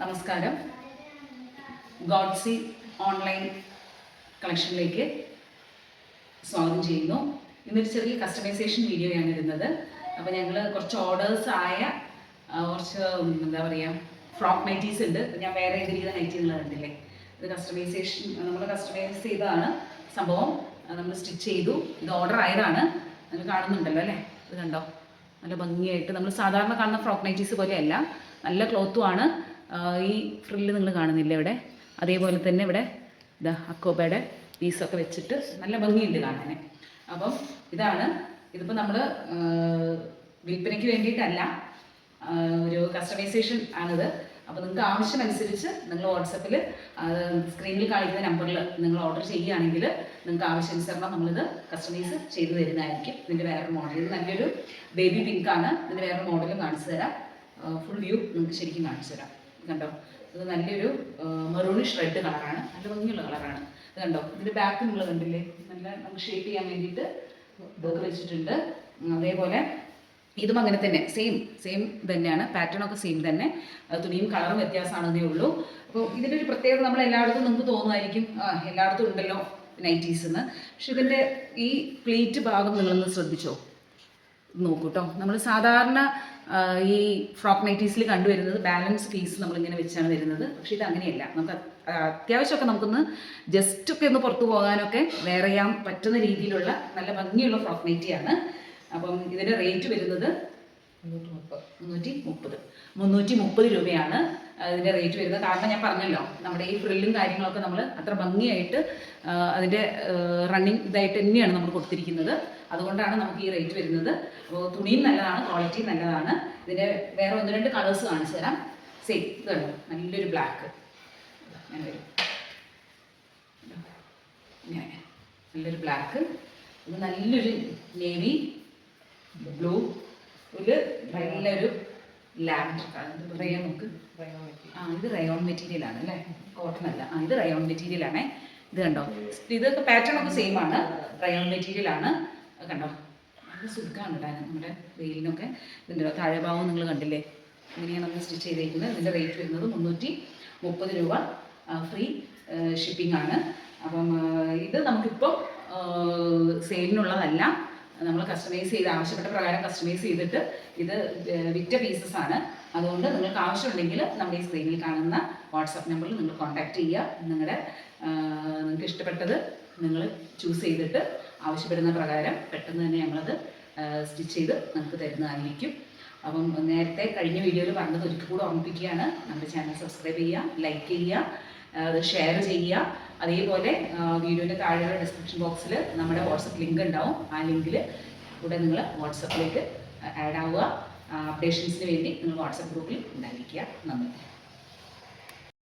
നമസ്കാരം. ഗോഡ്സി ഓൺലൈൻ കളക്ഷനിലേക്ക് സ്വാഗതം ചെയ്യുന്നു. ഇന്നൊരു ചെറിയ കസ്റ്റമൈസേഷൻ വീഡിയോയാണ് ഇടുന്നത്. അപ്പോൾ ഞങ്ങൾ കുറച്ച് ഓർഡേഴ്സ് ആയ കുറച്ച് എന്താ പറയുക ഫ്രോക്ക് നൈറ്റീസ് ഉണ്ട്. ഞാൻ വേറെ ഏത് രീതിയിൽ നൈറ്റികൾ കണ്ടില്ലേ, ഇത് കസ്റ്റമൈസേഷൻ നമ്മൾ കസ്റ്റമൈസ് ചെയ്തതാണ് സംഭവം. നമ്മൾ സ്റ്റിച്ച് ചെയ്തു. ഇത് ഓർഡർ ആയതാണ്. നിങ്ങൾ കാണുന്നുണ്ടല്ലോ അല്ലേ, ഇത് കണ്ടോ, നല്ല ഭംഗിയായിട്ട് നമ്മൾ സാധാരണ കാണുന്ന ഫ്രോക്ക് നൈറ്റീസ് പോലെയല്ല, നല്ല ക്ലോത്തുമാണ്. ഈ ഫ്രില്ല് നിങ്ങൾ കാണുന്നില്ല ഇവിടെ, അതേപോലെ തന്നെ ഇവിടെ ഇതാ അക്കോബയുടെ പീസൊക്കെ വെച്ചിട്ട് നല്ല ഭംഗിയുണ്ട് കാണാൻ. അപ്പം ഇതാണ്, ഇതിപ്പോൾ നമ്മൾ വിൽപ്പനയ്ക്ക് വേണ്ടിയിട്ടല്ല, ഒരു കസ്റ്റമൈസേഷൻ ആണിത്. അപ്പോൾ നിങ്ങൾക്ക് ആവശ്യമനുസരിച്ച് നിങ്ങൾ വാട്സപ്പിൽ സ്ക്രീനിൽ കാണിക്കുന്ന നമ്പറിൽ നിങ്ങൾ ഓർഡർ ചെയ്യുകയാണെങ്കിൽ നിങ്ങൾക്ക് ആവശ്യാനുസരണം നമ്മളിത് കസ്റ്റമൈസ് ചെയ്ത് തരുന്നതായിരിക്കും. ഇതിൻ്റെ വേറെ മോഡൽ, ഇത് നല്ലൊരു ബേബി പിങ്കാണ്. ഇതിൻ്റെ വേറെ മോഡലും കാണിച്ചു തരാം. ഫുൾ വ്യൂ നിങ്ങൾക്ക് ശരിക്കും കാണിച്ചു തരാം. കണ്ടോ, ഇത് നല്ലൊരു മെറൂണിഷ് റെഡ് കളറാണ്, നല്ല ഭംഗിയുള്ള കളറാണ്. ഇത് കണ്ടോ, ഇതിൻ്റെ ബാക്ക് നിങ്ങൾ കണ്ടില്ലേ, നല്ല നമുക്ക് ഷേപ്പ് ചെയ്യാൻ വേണ്ടിയിട്ട് ഇതൊക്കെ വെച്ചിട്ടുണ്ട്. അതേപോലെ ഇതും അങ്ങനെ തന്നെ സെയിം തന്നെയാണ്, പാറ്റേണൊക്കെ സെയിം തന്നെ, തുണിയും കളറും വ്യത്യാസമാണെന്നേ ഉള്ളൂ. അപ്പോൾ ഇതിൻ്റെ ഒരു പ്രത്യേകത നമ്മൾ എല്ലായിടത്തും നിങ്ങൾക്ക് തോന്നുമായിരിക്കും എല്ലായിടത്തും ഉണ്ടല്ലോ നൈറ്റീസ് എന്ന്. പക്ഷെ ഇതിൻ്റെ ഈ പ്ലീറ്റ് ഭാഗം നിങ്ങളൊന്ന് ശ്രദ്ധിച്ചോ, നോക്കൂ കേട്ടോ. നമ്മൾ സാധാരണ ഈ ഫ്രോക്ക് നൈറ്റീസിൽ കണ്ടുവരുന്നത് ബാലൻസ് പീസ് നമ്മളിങ്ങനെ വെച്ചാണ് വരുന്നത്. പക്ഷേ ഇത് അങ്ങനെയല്ല. നമുക്ക് അത്യാവശ്യമൊക്കെ നമുക്കൊന്ന് ജസ്റ്റൊക്കെ ഒന്ന് പുറത്തു പോകാനൊക്കെ വെയർ ചെയ്യാൻ പറ്റുന്ന രീതിയിലുള്ള നല്ല ഭംഗിയുള്ള ഫ്രോക്ക് നൈറ്റിയാണ്. അപ്പം ഇതിൻ്റെ റേറ്റ് വരുന്നത് 330 രൂപയാണ് ഇതിൻ്റെ റേറ്റ് വരുന്നത്. കാരണം ഞാൻ പറഞ്ഞല്ലോ, നമ്മുടെ ഈ ഫ്രില്ലും കാര്യങ്ങളൊക്കെ നമ്മൾ അത്ര ഭംഗിയായിട്ട് അതിൻ്റെ റണ്ണിങ് ഇതായിട്ട് തന്നെയാണ് നമ്മൾ കൊടുത്തിരിക്കുന്നത്. അതുകൊണ്ടാണ് നമുക്ക് ഈ റേറ്റ് വരുന്നത്. അപ്പോൾ തുണിയും നല്ലതാണ്, ക്വാളിറ്റിയും നല്ലതാണ്. ഇതിൻ്റെ വേറെ 1-2 കളേഴ്സ് കാണിച്ചു തരാം. സെയിം ഇത് കണ്ടോ, നല്ലൊരു ബ്ലാക്ക് അങ്ങനെ വരും, ഇങ്ങനെ നല്ലൊരു ബ്ലാക്ക്. ഇത് നല്ലൊരു നേവി ബ്ലൂ, ഒരു നല്ലൊരു ലാവൻഡർ കളർ. ഇത് പറയാൻ നമുക്ക് ഇത് റയോൺ മെറ്റീരിയലാണ് അല്ലേ, കോട്ടൺ അല്ല. ഇത് റയോൺ മെറ്റീരിയലാണേ. ഇത് കണ്ടോ, ഇതൊക്കെ പാറ്റേൺ ഒക്കെ സെയിം ആണ്, റയോൺ മെറ്റീരിയലാണ്. കണ്ടോ, നല്ല സുഖമാണ് ഇടാൻ നമ്മുടെ വെയിലിനൊക്കെ. ഇതിൻ്റെ താഴെ ഭാഗം നിങ്ങൾ കണ്ടില്ലേ, ഇങ്ങനെയാണ് നമ്മൾ സ്റ്റിച്ച് ചെയ്തേക്കുന്നത്. ഇതിൻ്റെ റേറ്റ് വരുന്നത് 330 രൂപ, ഫ്രീ ഷിപ്പിംഗ് ആണ്. അപ്പം ഇത് നമുക്കിപ്പോൾ സെയിലിനുള്ളതല്ല, നമ്മൾ കസ്റ്റമൈസ് ചെയ്ത് ആവശ്യപ്പെട്ട പ്രകാരം കസ്റ്റമൈസ് ചെയ്തിട്ട് ഇത് വിറ്റ പീസസ് ആണ്. അതുകൊണ്ട് നിങ്ങൾക്ക് ആവശ്യമുണ്ടെങ്കിൽ നമ്മുടെ ഈ സ്ക്രീനിൽ കാണുന്ന വാട്സാപ്പ് നമ്പറിൽ നിങ്ങൾ കോൺടാക്റ്റ് ചെയ്യുക. നിങ്ങൾക്ക് ഇഷ്ടപ്പെട്ടത് നിങ്ങൾ ചൂസ് ചെയ്തിട്ട് ആവശ്യപ്പെടുന്ന പ്രകാരം പെട്ടെന്ന് തന്നെ ഞങ്ങളത് സ്റ്റിച്ച് ചെയ്ത് നമുക്ക് തരുന്നതായിരിക്കും. അപ്പം നേരത്തെ കഴിഞ്ഞ വീഡിയോയിൽ പറഞ്ഞത് ഒരിക്കൽ കൂടെ ഓർമ്മിപ്പിക്കുകയാണ്, നമ്മുടെ ചാനൽ സബ്സ്ക്രൈബ് ചെയ്യുക, ലൈക്ക് ചെയ്യുക, അത് ഷെയർ ചെയ്യുക. അതേപോലെ വീഡിയോൻ്റെ താഴെയുള്ള ഡിസ്ക്രിപ്ഷൻ ബോക്സിൽ നമ്മുടെ വാട്സപ്പ് ലിങ്ക് ഉണ്ടാവും. ആ ലിങ്കിൽ കൂടെ നിങ്ങൾ വാട്സപ്പിലേക്ക് ആഡ് ആവുക. അപ്ഡേഷൻസിന് വേണ്ടി നിങ്ങൾ വാട്സപ്പ് ഗ്രൂപ്പിൽ ഉണ്ടായിരിക്കുക. നന്ദി.